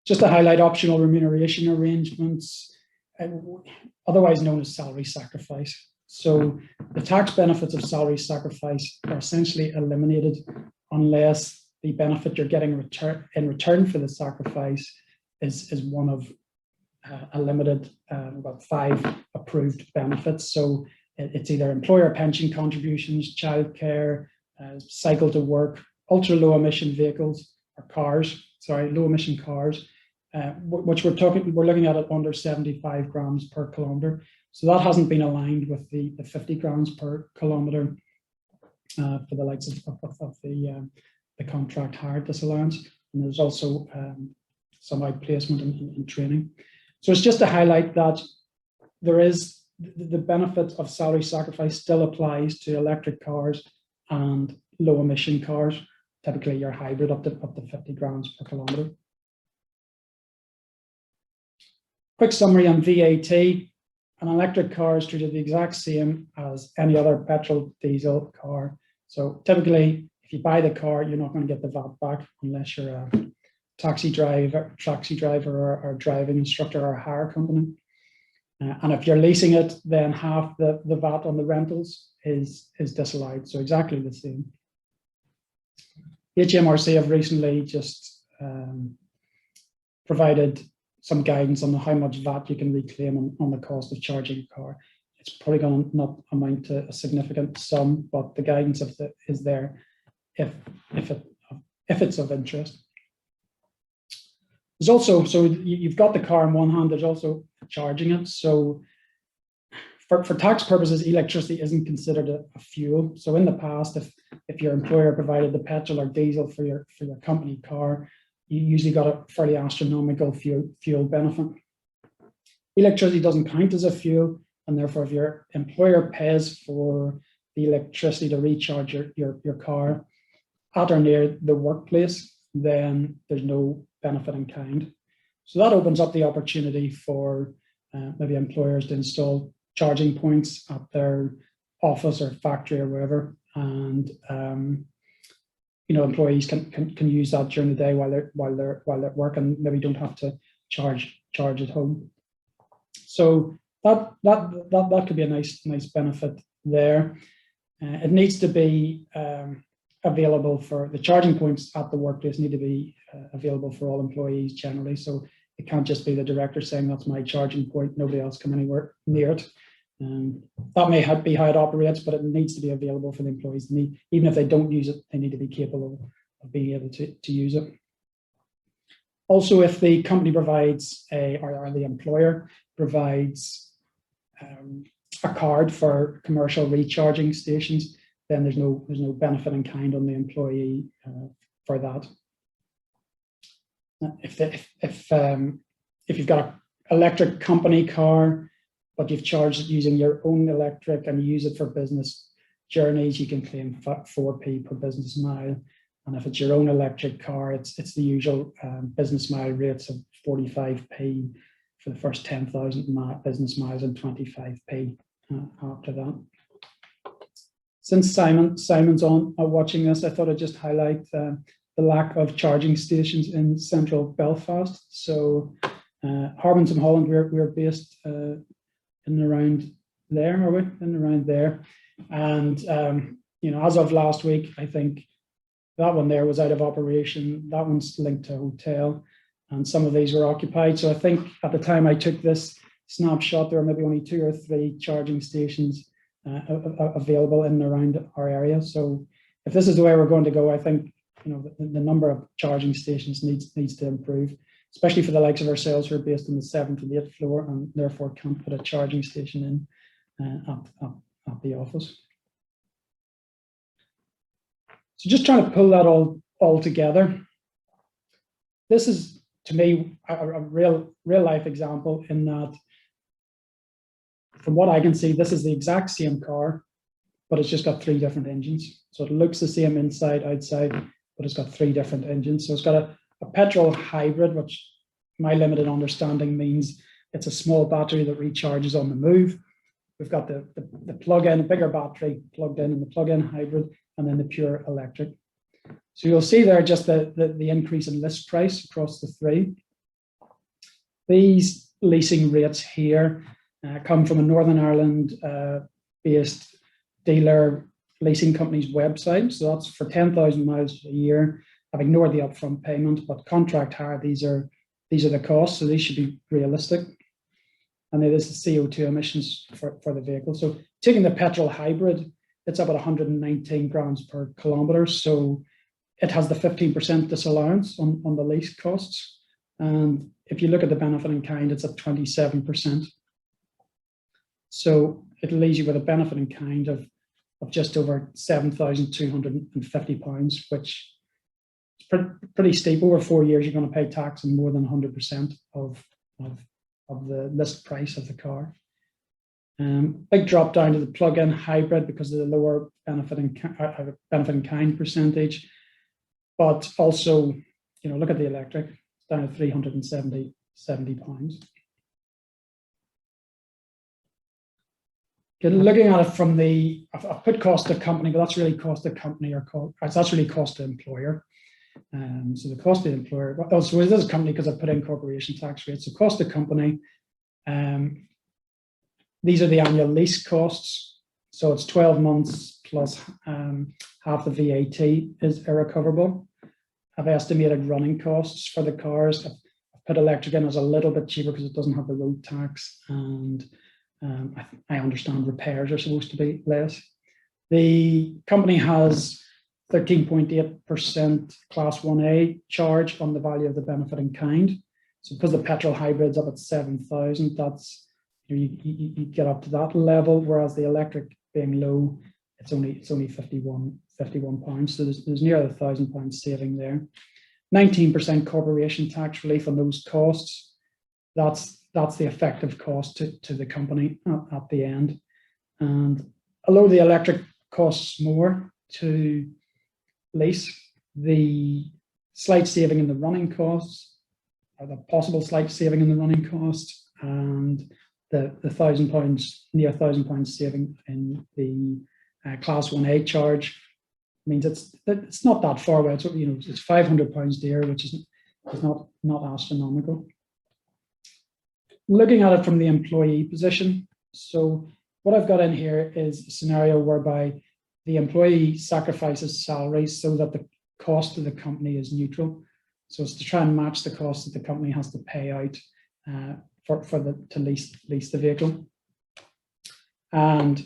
Just to highlight optional remuneration arrangements, otherwise known as salary sacrifice. So the tax benefits of salary sacrifice are essentially eliminated unless the benefit you're getting in return for the sacrifice is one of a limited, about 5 approved benefits. So it's either employer pension contributions, childcare, cycle to work, ultra low emission vehicles or cars, low emission cars, which we're looking at under 75 grams per kilometre. So that hasn't been aligned with the 50 grams per kilometre for the likes of the contract hire disallowance. And there's also some outplacement in training. So it's just to highlight that there is the benefit of salary sacrifice still applies to electric cars and low emission cars, typically your hybrid up to 50 grams per kilometre. Quick summary on VAT. An electric car is treated the exact same as any other petrol diesel car. So typically, if you buy the car, you're not going to get the VAT back unless you're a taxi driver or driving instructor or a hire company. And if you're leasing it, then half the VAT on the rentals is disallowed. So exactly the same. HMRC have recently just provided some guidance on how much VAT you can reclaim on the cost of charging a car. It's probably going to not amount to a significant sum, but the guidance is there if it's of interest. There's also, so you've got the car in one hand, there's also charging it. So for tax purposes, electricity isn't considered a fuel. So in the past, if your employer provided the petrol or diesel for your company car, you usually got a fairly astronomical fuel benefit. Electricity doesn't count as a fuel, and therefore if your employer pays for the electricity to recharge your car at or near the workplace, then there's no benefit in kind. So that opens up the opportunity for maybe employers to install charging points at their office or factory or wherever, and employees can use that during the day while they're at work, and maybe don't have to charge at home. So that could be a nice benefit there. It needs to be available for the charging points at the workplace, need to be available for all employees generally. So it can't just be the director saying that's my charging point, nobody else come anywhere near it. That may be how it operates, but it needs to be available for the employees. Even if they don't use it, they need to be capable of being able to use it. Also, if the company provides or the employer provides a card for commercial recharging stations, then there's no benefit in kind on the employee for that. If you've got an electric company car, but you've charged it using your own electric and you use it for business journeys, you can claim 4p per business mile. And if it's your own electric car, it's the usual business mile rates of 45p for the first 10,000 business miles and 25p after that. Since Simon's on watching this, I thought I'd just highlight the lack of charging stations in central Belfast. So Harbinson Mulholland, we're based in and around there, are we? In and around there. And as of last week, I think that one there was out of operation. That one's linked to a hotel, and some of these were occupied. So I think at the time I took this snapshot, there were maybe only 2 or 3 charging stations available in and around our area. So if this is the way we're going to go, I think the number of charging stations needs to improve, especially for the likes of ourselves who are based on the 7th and 8th floor and therefore can't put a charging station in at the office. So just trying to pull that all together. This is, to me, a real life example in that, from what I can see, this is the exact same car, but it's just got 3 different engines. So it looks the same inside, outside, but it's got 3 different engines. So it's got a petrol hybrid, which my limited understanding means it's a small battery that recharges on the move. We've got the plug-in, a bigger battery plugged in the plug-in hybrid, and then the pure electric. So you'll see there just the increase in list price across the 3. These leasing rates here come from a Northern Ireland based dealer leasing company's website. So that's for 10,000 miles a year. I've ignored the upfront payment, but contract hire, these are the costs, so these should be realistic. And it is the CO2 emissions for the vehicle. So taking the petrol hybrid, it's about 119 grams per kilometre. So it has the 15% disallowance on the lease costs. And if you look at the benefit in kind, it's at 27%. So it leaves you with a benefit in kind of just over £7,250, which is pretty steep. Over 4 years, you're going to pay tax on more than 100% of the list price of the car. Big drop down to the plug-in hybrid because of the lower benefit in kind percentage. But also, look at the electric, it's down to £370. Looking at it from I've put cost to company, but that's really cost to company that's really cost to employer. So the cost to the employer, so this is company because I put in corporation tax rates. So cost to company, these are the annual lease costs. So it's 12 months plus half the VAT is irrecoverable. I've estimated running costs for the cars. I've put electric in as a little bit cheaper because it doesn't have the road tax, and I understand repairs are supposed to be less. The company has 13.8% Class 1A charge on the value of the benefit in kind. So because the petrol hybrid's up at 7,000, that's you get up to that level, whereas the electric being low, it's only 51 pounds. So there's near £1,000 saving there. 19% corporation tax relief on those costs. That's the effective cost to the company at the end. And although the electric costs more to lease, the slight saving in the running costs, or the possible slight saving in the running costs, and the £1,000, near £1,000 saving in the Class 1A charge means it's not that far away. It's it's £500 dear, which is not astronomical. Looking at it from the employee position, so what I've got in here is a scenario whereby the employee sacrifices salaries so that the cost to the company is neutral. So it's to try and match the cost that the company has to pay out to lease the vehicle. And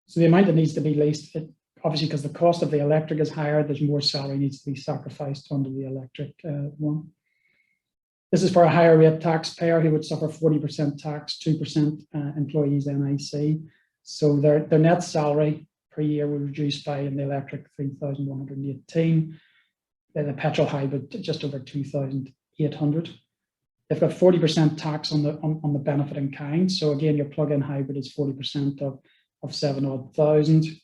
so the amount that needs to be leased, obviously because the cost of the electric is higher, there's more salary needs to be sacrificed under the electric one. This is for a higher rate taxpayer who would suffer 40% tax, 2% employees NIC. So their net salary per year will reduce by, in the electric, 3,118. Then the petrol hybrid, just over 2,800. They've got 40% tax on the benefit in kind. So again, your plug-in hybrid is 40% of 7,000.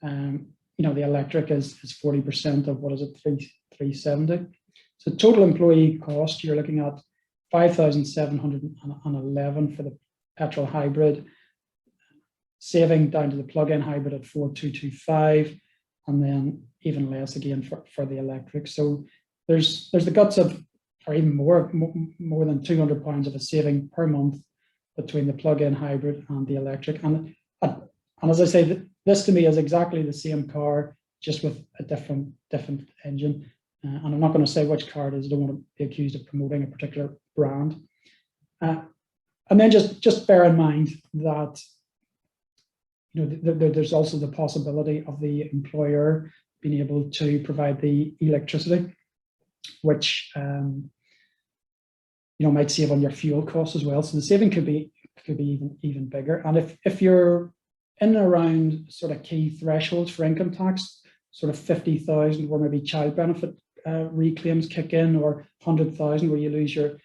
The electric is 40% of, 370. So total employee cost, you're looking at 5,711 for the petrol hybrid, saving down to the plug-in hybrid at 4,225, and then even less again for the electric. So there's the guts of, or even more than £200 of a saving per month between the plug-in hybrid and the electric. And as I say, this to me is exactly the same car, just with a different engine. And I'm not going to say which car it is. I don't want to be accused of promoting a particular brand. And then just bear in mind that there's also the possibility of the employer being able to provide the electricity, which might save on your fuel costs as well. So the saving could be even bigger. And if you're in and around sort of key thresholds for income tax, sort of 50,000, where maybe child benefit reclaims kick in, or 100,000 where you lose your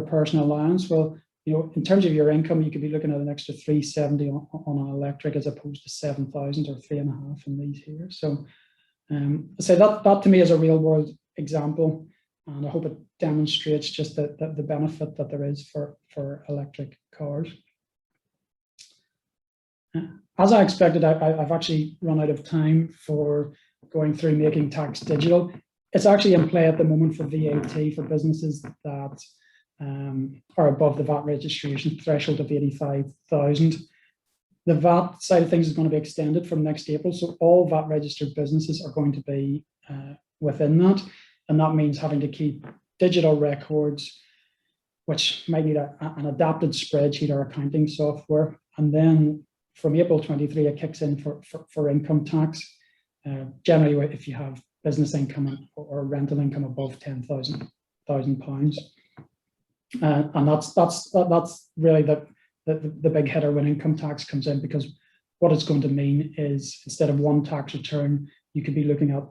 personal allowance. Well, in terms of your income, you could be looking at an extra 370 on an electric as opposed to 7,000 or 3.5 in these here. So I say that to me is a real world example, and I hope it demonstrates just the benefit that there is for electric cars. As I expected, I've actually run out of time for going through making tax digital. It's actually in play at the moment for VAT for businesses that are above the VAT registration threshold of 85,000. The VAT side of things is going to be extended from next April. So all VAT registered businesses are going to be within that. And that means having to keep digital records, which might need an adapted spreadsheet or accounting software. And then from April 23, it kicks in for income tax. Generally, if you have business income or rental income above £10,000. And that's really the big hitter when income tax comes in, because what it's going to mean is instead of one tax return, you could be looking at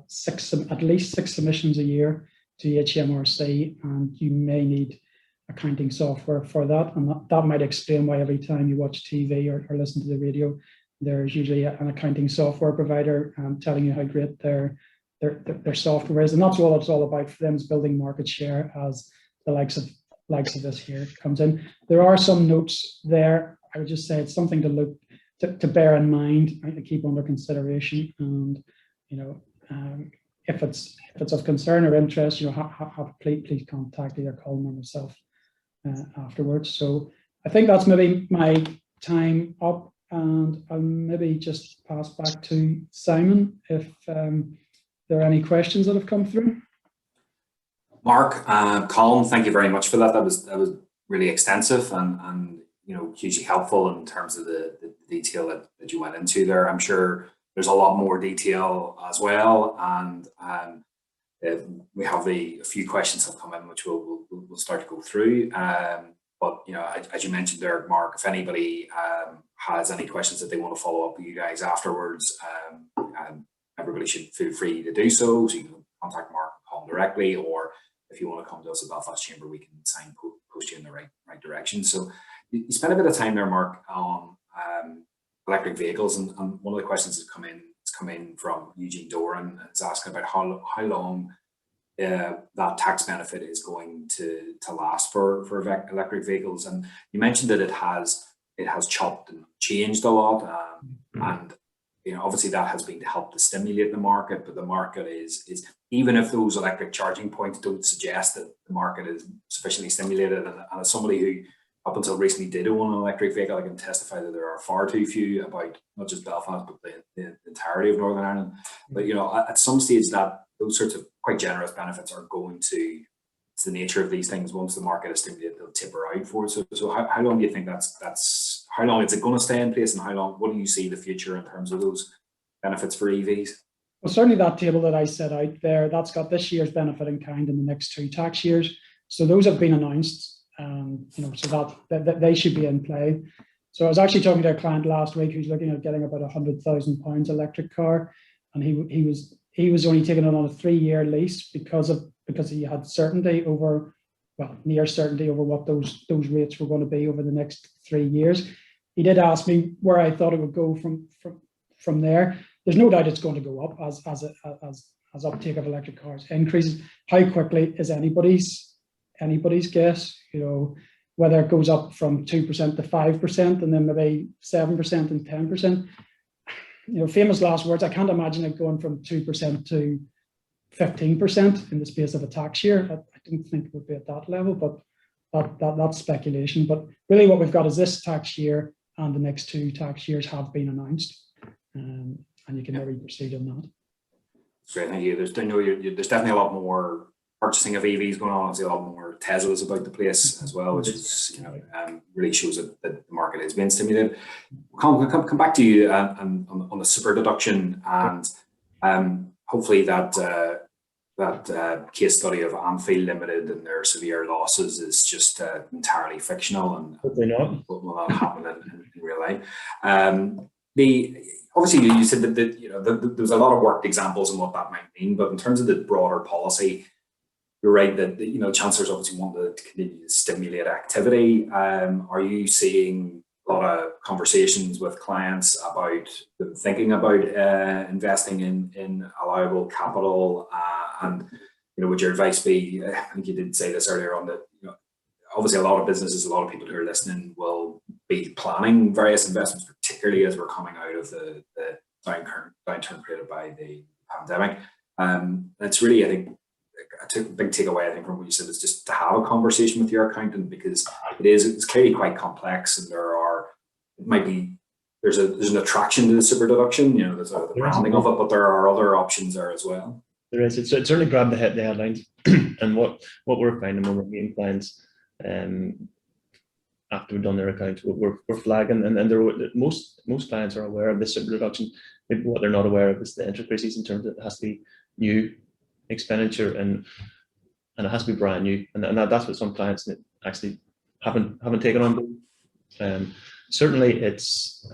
at least six submissions a year to HMRC, and you may need accounting software for that. And that might explain why every time you watch TV or listen to the radio, there's usually an accounting software provider telling you how great their software is. And that's what it's all about for them, is building market share as the likes of this here comes in. There are some notes there. I would just say it's something to bear in mind and to keep under consideration. And if it's of concern or interest, please contact either Colm or myself afterwards. So I think that's maybe my time up, and I'll maybe just pass back to Simon if there are any questions that have come through. Mark, Colm, thank you very much for that. That was really extensive and hugely helpful in terms of the detail that you went into there. I'm sure there's a lot more detail as well, and we have a few questions have come in, which we'll start to go through. But as you mentioned there, Mark, if anybody has any questions that they want to follow up with you guys afterwards, everybody should feel free to do so. So you can contact Mark and Colm directly, or if you want to come to us at Belfast Chamber, we can post you in the right direction. So you spent a bit of time there, Mark, on electric vehicles, and one of the questions that's come in from Eugene Doran. It's asking about how long that tax benefit is going to last for electric vehicles. And you mentioned that it has chopped and changed a lot, and obviously that has been to help to stimulate the market. But the market is even if those electric charging points don't suggest that the market is sufficiently stimulated, and as somebody who up until recently did own an electric vehicle, I can testify that there are far too few about not just Belfast but the entirety of Northern Ireland. But at some stage that those sorts of quite generous benefits are going to, it's the nature of these things, once the market is stimulated, they'll tipper out for it. So how long do you think that's how long is it going to stay in place, and what do you see the future in terms of those benefits for EVs? Well, certainly that table that I set out there, that's got this year's benefit in kind in the next 2 tax years. So those have been announced. So that they should be in play. So I was actually talking to a client last week who's looking at getting about £100,000 electric car, and he was only taking it on a 3-year lease because he had certainty over, near certainty over what those rates were going to be over the next 3 years. He did ask me where I thought it would go from there. There's no doubt it's going to go up as uptake of electric cars increases. How quickly is anybody's guess, whether it goes up from 2% to 5% and then maybe 7% and 10%. Famous last words, I can't imagine it going from 2% to 15% in the space of a tax year. I don't think it would be at that level, but that's speculation. But really what we've got is this tax year and the next 2 tax years have been announced, and you can maybe proceed on that. Great, thank you. There's definitely a lot more purchasing of EVs going on. Obviously, a lot more Teslas about the place as well, which is really shows that the market has been stimulated. Come back to you on the Super Deduction, and hopefully that case study of Anfield Limited and their severe losses is just entirely fictional, and hopefully not. Will not happen in real life. Obviously, you said that there's a lot of worked examples and what that might mean, but in terms of the broader policy, you're right that Chancellors obviously want to continue to stimulate activity. Are you seeing a lot of conversations with clients about thinking about investing in allowable capital? And would your advice be? I think you did say this earlier on, that obviously a lot of businesses, a lot of people who are listening will be planning various investments, particularly as we're coming out of the downturn created by the pandemic. It's really, I think, a big takeaway, I think, from what you said, is just to have a conversation with your accountant, because it's clearly quite complex, and it might be there's an attraction to the super deduction. You know, there's the branding of it, but there are other options there as well. There is. It certainly grabbed the headlines, and what we're finding when we're meeting clients, after we've done their accounts, we're flagging, and most clients are aware of this super deduction. Maybe what they're not aware of is the intricacies in terms of it has to be new expenditure and it has to be brand new, and that's what some clients actually haven't taken on board. Certainly, it's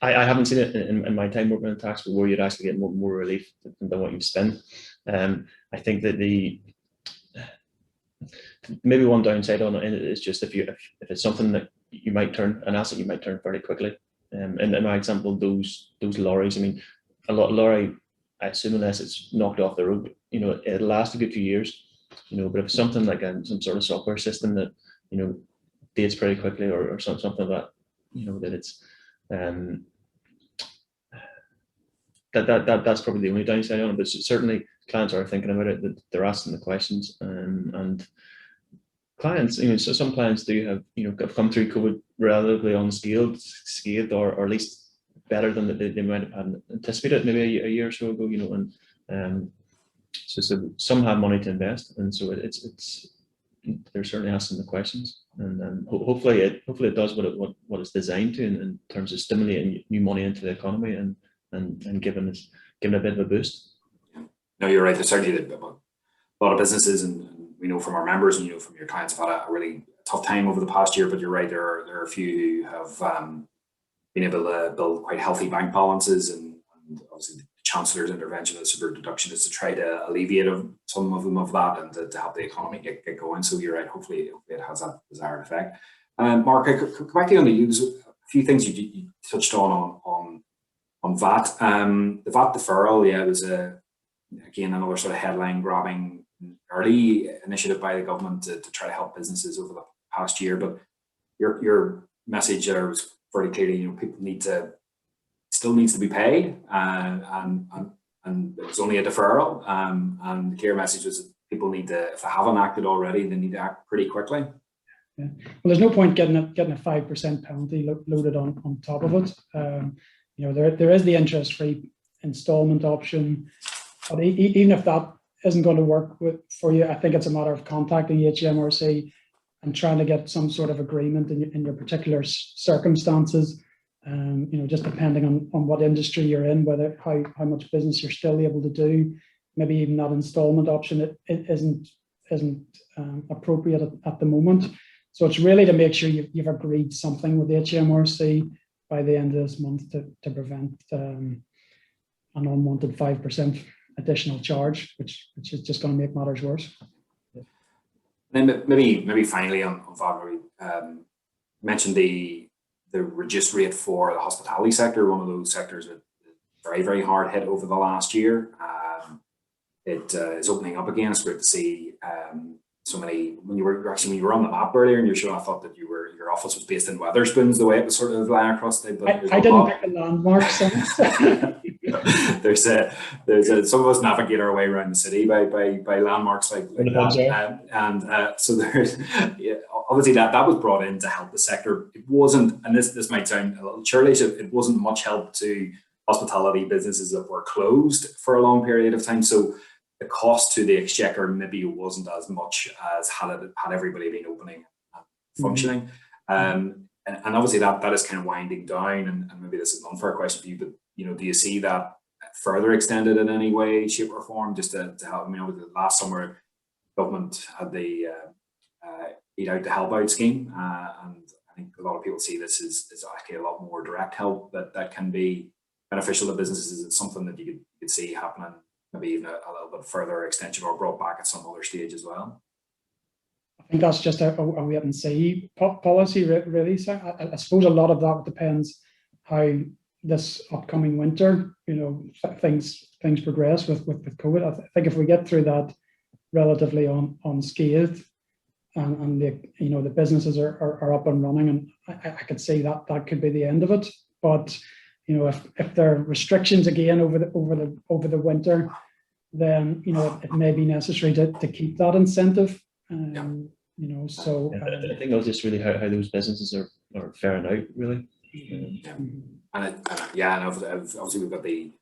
I haven't seen it in my time working in tax, but where you'd actually get more relief than what you've spent. I think that maybe one downside on it is just if it's something that you might turn an asset, you might turn fairly quickly. And in my example, those lorries, I mean, a lorry, I assume unless it's knocked off the road, you know, it'll last a good few years, you know. But if it's something like some sort of software system that, you know, dates pretty quickly or something like that, you know, that it's that's probably the only downside on it. But certainly clients are thinking about it, that they're asking the questions, and clients, you know, so some clients do have, you know, have come through COVID relatively unscathed, or at least better than they might have anticipated maybe a year or so ago, you know. And so some have money to invest, and so they're certainly asking the questions, and hopefully it does what it's designed to in terms of stimulating new money into the economy and giving a bit of a boost. No, you're right. There's certainly a lot of businesses, and we know from our members, and you know from your clients, have had a really tough time over the past year. But you're right, there are a few who have been able to build quite healthy bank balances, and obviously the Chancellor's intervention of the super deduction is to try to alleviate some of them of that, and to help the economy get going. So you're right. Hopefully it has that desired effect. Mark, I could come back to you on a few things you touched on VAT. The VAT deferral, yeah, was again another sort of headline grabbing early initiative by the government to try to help businesses over the past year. But your message there was very clearly, you know, people still needs to be paid, and it was only a deferral. And the clear message was that people need to, if they haven't acted already, they need to act pretty quickly. Yeah. Well, there's no point getting a 5% penalty loaded on top of it. You know, there is the interest-free installment option, but even if that isn't going to work for you, I think it's a matter of contacting HMRC and trying to get some sort of agreement in your particular circumstances. You know, just depending on what industry you're in, whether how much business you're still able to do, maybe even that installment option it isn't appropriate at the moment. So it's really to make sure you've agreed something with HMRC by the end of this month to prevent an unwanted 5% additional charge, which is just going to make matters worse. Then maybe finally on VAT, mentioned the reduced rate for the hospitality sector, one of those sectors that very, very hard hit over the last year. It is opening up again. It's great to see so many. When you were on the map earlier and you're showing, I thought that your office was based in Wetherspoons, the way it was sort of lying across the. I didn't pick the landmarks. There's some of us navigate our way around the city by landmarks like that, and so there's obviously that was brought in to help the sector. It wasn't, and this might sound a little churlish, it wasn't much help to hospitality businesses that were closed for a long period of time. So the cost to the exchequer maybe wasn't as much as had everybody been opening and functioning. And obviously that is kind of winding down, and maybe this is an unfair question for you, but you know, do you see that further extended in any way, shape or form, just to help? I mean, over the last summer, government had the Eat Out to Help Out scheme, and I think a lot of people see this as actually a lot more direct help that can be beneficial to businesses. Is it something that you could see happening, maybe even a little bit further extension or brought back at some other stage as well? I think that's just a wait and see policy, really. So I suppose a lot of that depends how this upcoming winter, you know, things progress with COVID. I think if we get through that relatively unscathed, and the businesses are up and running, and I could see that could be the end of it. But you know, if there are restrictions again over the winter, then you know it may be necessary to keep that incentive. You know, so I think that's just really how those businesses or ferret out really. Yeah. And obviously we've got the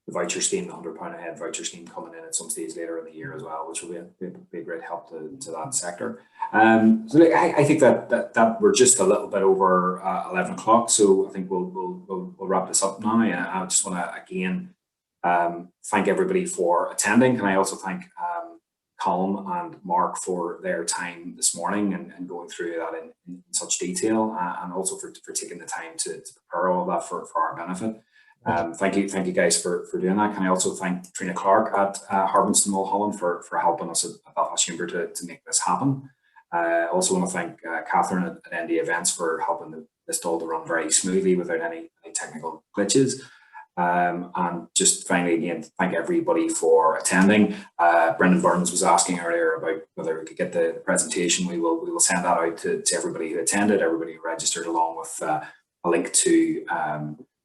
voucher scheme, the £100 a head voucher scheme coming in at some stage later in the year as well, which will be a great help to that sector. So I think that we're just a little bit over 11 o'clock, so I think we'll wrap this up now. And I just want to again thank everybody for attending. Can I also thank Colm and Mark for their time this morning and going through that in such detail, and also for taking the time to prepare all of that for our benefit. Thank you guys for doing that. Can I also thank Trina Clark at Harbinson Mulholland for helping us at Belfast Chamber to make this happen. I also want to thank Catherine at ND Events for helping this all to run very smoothly without any technical glitches. And just finally, again, thank everybody for attending. Brendan Burns was asking earlier about whether we could get the presentation. We will send that out to everybody who attended, everybody who registered, along with a link to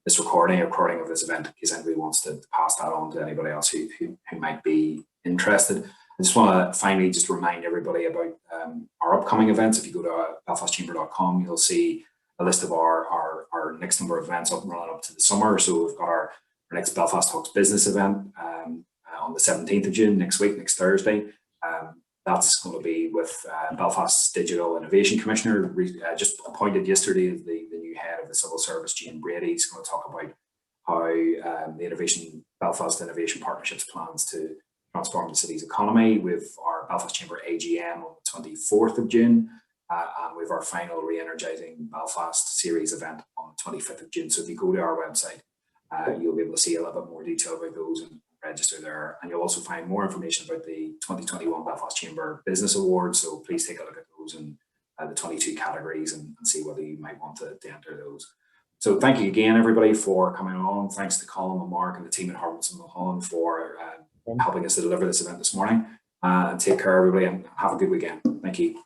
this recording of this event, in case anybody wants to pass that on to anybody else who might be interested. I just want to finally just remind everybody about our upcoming events. If you go to belfastchamber.com, you'll see a list of our next number of events running up to the summer. So we've got our next Belfast Talks business event on the 17th of June, next Thursday. That's going to be with Belfast's Digital Innovation Commissioner, just appointed yesterday as the new head of the Civil Service, Jane Brady. He's going to talk about how the Belfast Innovation Partnerships plans to transform the city's economy. With our Belfast Chamber AGM on the 24th of June, and with our final Re-Energising Belfast series event on the 25th of June. So if you go to our website, you'll be able to see a little bit more detail about those and register there. And you'll also find more information about the 2021 Belfast Chamber Business Awards. So please take a look at those and the 22 categories and see whether you might want to enter those. So thank you again, everybody, for coming along. Thanks to Colm and Mark and the team at Harbinson Mulholland for helping us to deliver this event this morning. Take care, everybody, and have a good weekend. Thank you.